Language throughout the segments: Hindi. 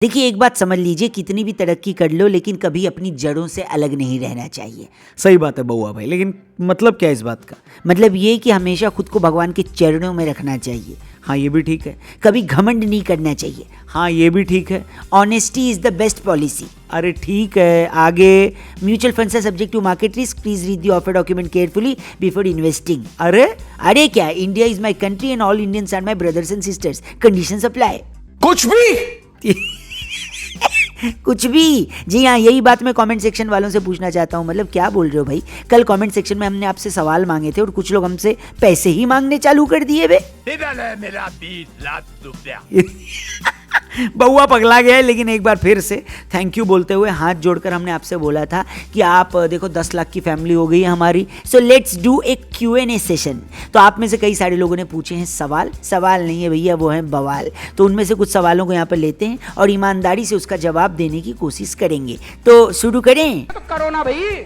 देखिए, एक बात समझ लीजिए, कितनी भी तरक्की कर लो लेकिन कभी अपनी जड़ों से अलग नहीं रहना चाहिए। सही बात है बउआ भाई, लेकिन मतलब क्या है इस बात का? मतलब ये कि हमेशा खुद को भगवान के चरणों में रखना चाहिए। हाँ ये भी ठीक है। कभी घमंड नहीं करना चाहिए। हाँ ये भी ठीक है। Honesty is the best policy. अरे ठीक है, आगे। Mutual funds are subject to market risk, please read the offer document carefully before investing. अरे क्या, India is my country and all Indians are my brothers and sisters, conditions apply. कुछ भी कुछ भी, जी हाँ, यही बात मैं कमेंट सेक्शन वालों से पूछना चाहता हूँ। मतलब क्या बोल रहे हो भाई? कल कमेंट सेक्शन में हमने आपसे सवाल मांगे थे और कुछ लोग हमसे पैसे ही मांगने चालू कर दिए बे। मेरा 20 लाख रुपया। बउआ पगला गया है, लेकिन एक बार फिर से थैंक यू बोलते हुए हाथ जोड़कर हमने आपसे बोला था कि आप देखो 10 लाख की फैमिली हो गई है हमारी, so let's do a Q&A session. तो आप में से कई सारे लोगों ने पूछे हैं सवाल नहीं है भैया, वो है बवाल। तो उनमें से कुछ सवालों को यहाँ पर लेते हैं और ईमानदारी से उसका जवाब देने की कोशिश करेंगे। तो शुरू करें? तो करो ना भाई,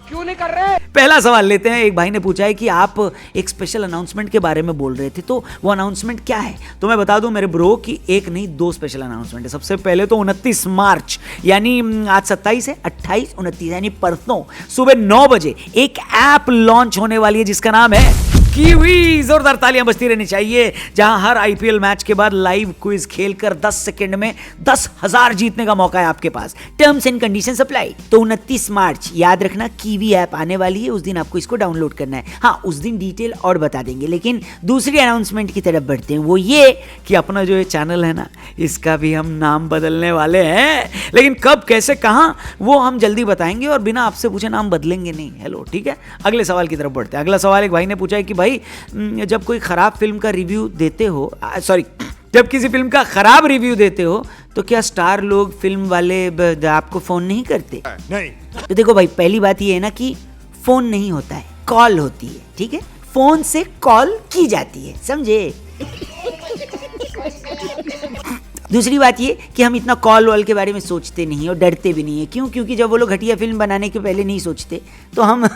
क्यों नहीं कर रहे? पहला सवाल लेते हैं। एक भाई ने पूछा है कि आप एक स्पेशल अनाउंसमेंट के बारे में बोल रहे थे, तो वो अनाउंसमेंट क्या है? तो मैं बता दूं मेरे ब्रो कि एक नहीं 2 स्पेशल अनाउंसमेंट है। सबसे पहले तो 29 मार्च यानी आज 27 है, 28 29 यानी परसों सुबह 9 बजे एक ऐप लॉन्च होने वाली है जिसका नाम है कीवी। जोरदार तालियां बजती रहनी चाहिए, जहां हर IPL मैच के बाद लाइव क्विज खेलकर 10 सेकंड में 10,000 जीतने का मौका है आपके पास। Terms and conditions apply. तो 29 मार्च याद रखना, कीवी ऐप आने वाली है, उस दिन आपको इसको डाउनलोड करना है। हाँ, उस दिन डिटेल और बता देंगे। लेकिन दूसरी अनाउंसमेंट की तरफ बढ़ते हैं, वो ये कि अपना जो ये चैनल है ना, इसका भी हम नाम बदलने वाले हैं। लेकिन कब, कैसे, कहां, वो हम जल्दी बताएंगे और बिना आपसे पूछे नाम बदलेंगे नहीं। हेलो, ठीक है। अगले सवाल की तरफ बढ़ते हैं। अगला सवाल एक भाई ने पूछा है कि भाई जब कोई खराब फिल्म का रिव्यू देते हो, जब किसी फिल्म का खराब रिव्यू देते हो तो क्या स्टार लोग, फिल्म वाले आपको फोन नहीं करते? नहीं। तो देखो भाई, पहली बात ये है ना कि फोन नहीं होता है, कॉल होती है, ठीक है? फोन से कॉल की जाती है, समझे? दूसरी बात ये कि हम इतना कॉल वॉल के बारे में सोचते नहीं और डरते भी नहीं है। क्यों? क्योंकि जब वो लोग घटिया फिल्म बनाने के पहले नहीं सोचते तो हम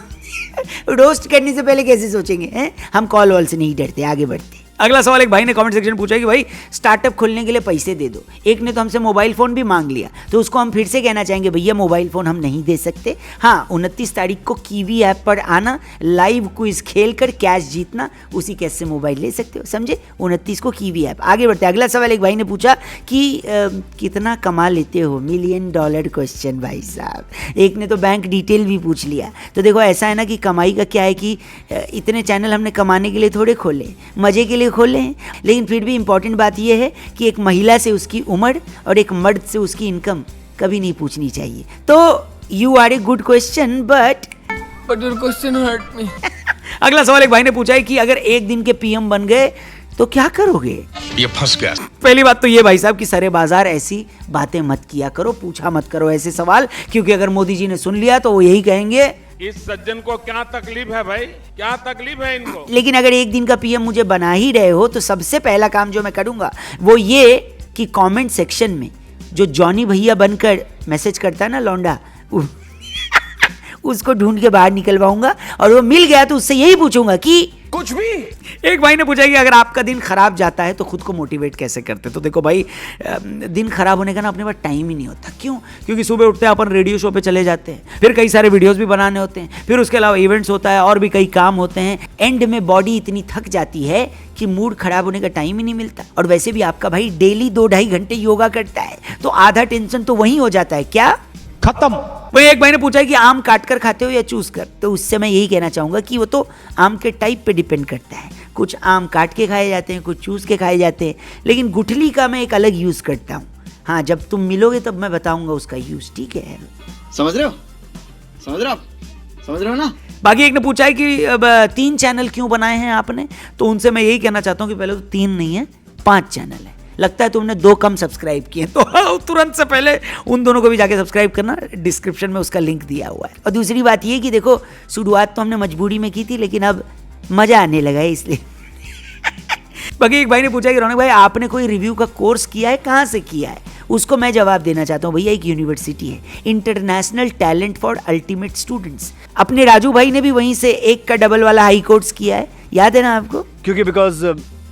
रोस्ट करने से पहले कैसे सोचेंगे, हैं? हम कॉल वॉल से नहीं डरते, आगे बढ़ते। अगला सवाल एक भाई ने कमेंट सेक्शन में पूछा कि भाई स्टार्टअप खोलने के लिए पैसे दे दो। एक ने तो हमसे मोबाइल फ़ोन भी मांग लिया, तो उसको हम फिर से कहना चाहेंगे भैया मोबाइल फ़ोन हम नहीं दे सकते। हाँ, 29 तारीख को कीवी ऐप पर आना, लाइव क्विज खेल कर कैश जीतना, उसी कैश से मोबाइल ले सकते हो, समझे? 29 को कीवी ऐप। आगे बढ़ते। अगला सवाल एक भाई ने पूछा कि कितना कमा लेते हो? $1 मिलियन क्वेश्चन भाई साहब। एक ने तो बैंक डिटेल भी पूछ लिया। तो देखो, ऐसा है ना कि कमाई का क्या है कि इतने चैनल हमने कमाने के लिए थोड़े खोले, मज़े के लिए खोले हैं। लेकिन फिर भी इंपॉर्टेंट बात यह है कि एक महिला से उसकी उम्र और एक मर्द से उसकी इनकम कभी नहीं पूछनी चाहिए। तो you are a good question but your question hurt me. अगला सवाल एक भाई ने पूछा है कि अगर एक दिन के PM बन गए तो क्या करोगे? ये फंस गया। पहली बात तो ये भाई साहब कि सरे बाजार ऐसी बातें मत किया करो, पूछा मत करो ऐसे सवाल, क्योंकि अगर मोदी जी ने सुन लिया तो वो यही कहेंगे इस सज्जन को क्या तकलीफ है भाई, क्या तकलीफ है इनको। लेकिन अगर एक दिन का PM मुझे बना ही रहे हो तो सबसे पहला काम जो मैं करूंगा वो ये कि कमेंट सेक्शन में जो जॉनी भैया बनकर मैसेज करता है ना लौंडा, उसको ढूंढ के बाहर निकलवाऊंगा और वो मिल गया तो उससे यही पूछूंगा कि कुछ भी। एक भाई ने पूछा कि अगर आपका दिन खराब जाता है तो खुद को मोटिवेट कैसे करते? तो देखो भाई, दिन खराब होने का ना अपने पास टाइम ही नहीं होता। क्यों? क्योंकि सुबह उठते हैं, अपन रेडियो शो पे चले जाते हैं, फिर कई सारे वीडियोस भी बनाने होते हैं, फिर उसके अलावा इवेंट्स होता है और भी कई काम होते हैं। एंड में बॉडी इतनी थक जाती है कि मूड खराब होने का टाइम ही नहीं मिलता। और वैसे भी आपका भाई डेली 2-2.5 घंटे योगा करता है, तो आधा टेंशन तो वहीं हो जाता है। क्या? खत्म। वही एक भाई ने पूछा कि आम काट कर खाते हो या चूस कर? तो उससे मैं यही कहना चाहूंगा कि वो तो आम के टाइप पे डिपेंड करता है। कुछ आम काट के खाए जाते हैं, कुछ चूस के खाए जाते हैं, लेकिन गुठली का मैं एक अलग यूज करता हूँ। हाँ, जब तुम मिलोगे तब मैं बताऊंगा उसका यूज, ठीक है? समझ रहे हो? समझ रहे हो ना? बाकी एक ने पूछा है कि अब 3 चैनल क्यों बनाए हैं आपने? तो उनसे मैं यही कहना चाहता हूँ कि पहले तो 3 नहीं है, 5 चैनल है। लगता है तुमने 2 कम सब्सक्राइब किए, तो तुरंत से पहले उन दोनों को भी जाके सब्सक्राइब करना, डिस्क्रिप्शन में उसका लिंक दिया हुआ है। और दूसरी बात ये कि देखो, शुरुआत तो हमने मजबूरी में की थी, लेकिन अब मजा आने लगा है, इसलिए। बाकी एक भाई ने पूछा कि रौनक भाई आपने कोई रिव्यू का कोर्स किया है, कहाँ से किया है? उसको मैं जवाब देना चाहता हूँ, भैया एक यूनिवर्सिटी है, international talent for ultimate students. अपने राजू भाई ने भी वहीं से 1 का डबल वाला हाई कोर्स किया है, याद है ना आपको? क्योंकि बिकॉज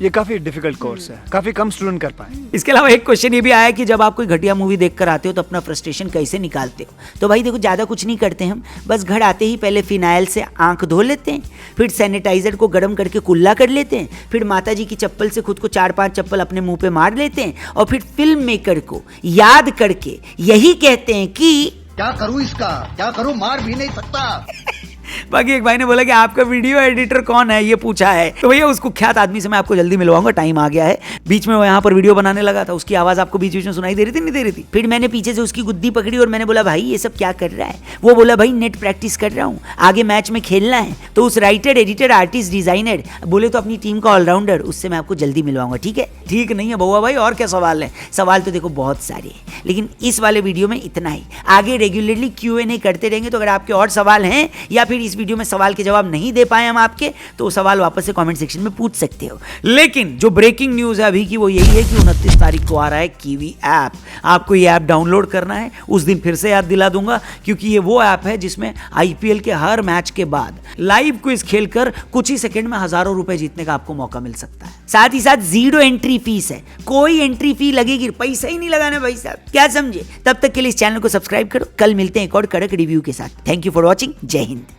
ये काफी डिफिकल्ट कोर्स है, काफी कम स्टूडेंट कर पाए। इसके अलावा एक क्वेश्चन ये भी आया कि जब आप कोई घटिया मूवी देखकर आते हो तो अपना फ्रस्ट्रेशन कैसे निकालते हो? तो भाई देखो, ज़्यादा कुछ नहीं करते हम, बस घर आते ही पहले फिनाइल से आंख धो लेते हैं, फिर सैनिटाइजर को गर्म करके कुल्ला कर लेते हैं, फिर माता जी की चप्पल से खुद को 4-5 चप्पल अपने मुंह पे मार लेते हैं और फिर फिल्म मेकर को याद करके यही कहते हैं कि क्या करूं इसका, क्या करूं, मार भी नहीं सकता। बाकी एक भाई ने बोला कि आपका वीडियो एडिटर कौन है, ये पूछा है। तो भैया उस कुख्यात आदमी से मैं आपको जल्दी मिलवाऊंगा, टाइम आ गया है। बीच में वो यहाँ पर वीडियो बनाने लगा था, उसकी आवाज आपको बीच बीच में सुनाई दे रही थी, नहीं दे रही थी? फिर मैंने पीछे से उसकी गुद्दी पकड़ी और मैंने बोला भाई ये सब क्या कर रहा है? वो बोला भाई नेट प्रैक्टिस कर रहा हूँ, आगे मैच में खेलना है। तो उस राइटर, एडिटर, आर्टिस्ट, डिजाइनर बोले तो अपनी टीम का ऑलराउंडर, उससे मैं आपको जल्दी मिलवाऊंगा, ठीक है? ठीक नहीं है बउआ भाई, और क्या सवाल है? सवाल तो देखो बहुत सारे हैं, लेकिन इस वाले वीडियो में इतना ही। आगे रेगुलरली Q&A करते रहेंगे, तो अगर आपके और सवाल हैं या फिर इस वीडियो में सवाल के जवाब नहीं दे पाए हम आपके, तो सवाल वापस से कमेंट सेक्शन में पूछ सकते हो। लेकिन जो ब्रेकिंग न्यूज़ है अभी की वो यही है कि 29 तारीख को आ रहा है कीवी ऐप। आपको ये ऐप डाउनलोड करना है, उस दिन फिर से याद दिला दूंगा, क्योंकि ये वो ऐप है जिसमें IPL के हर मैच के बाद लाइव क्विज खेलकर कुछ ही सेकंड में हजारों रुपए जीतने का आपको मौका मिल सकता है। साथ ही साथ 0 एंट्री फीस है, कोई एंट्री फी लगेगी, पैसा ही नहीं लगाना भाई साहब, क्या समझे? तब तक के लिए इस चैनल को सब्सक्राइब करो। कल मिलते हैं एक और कड़क रिव्यू के साथ। Thank you for watching. जय हिंद।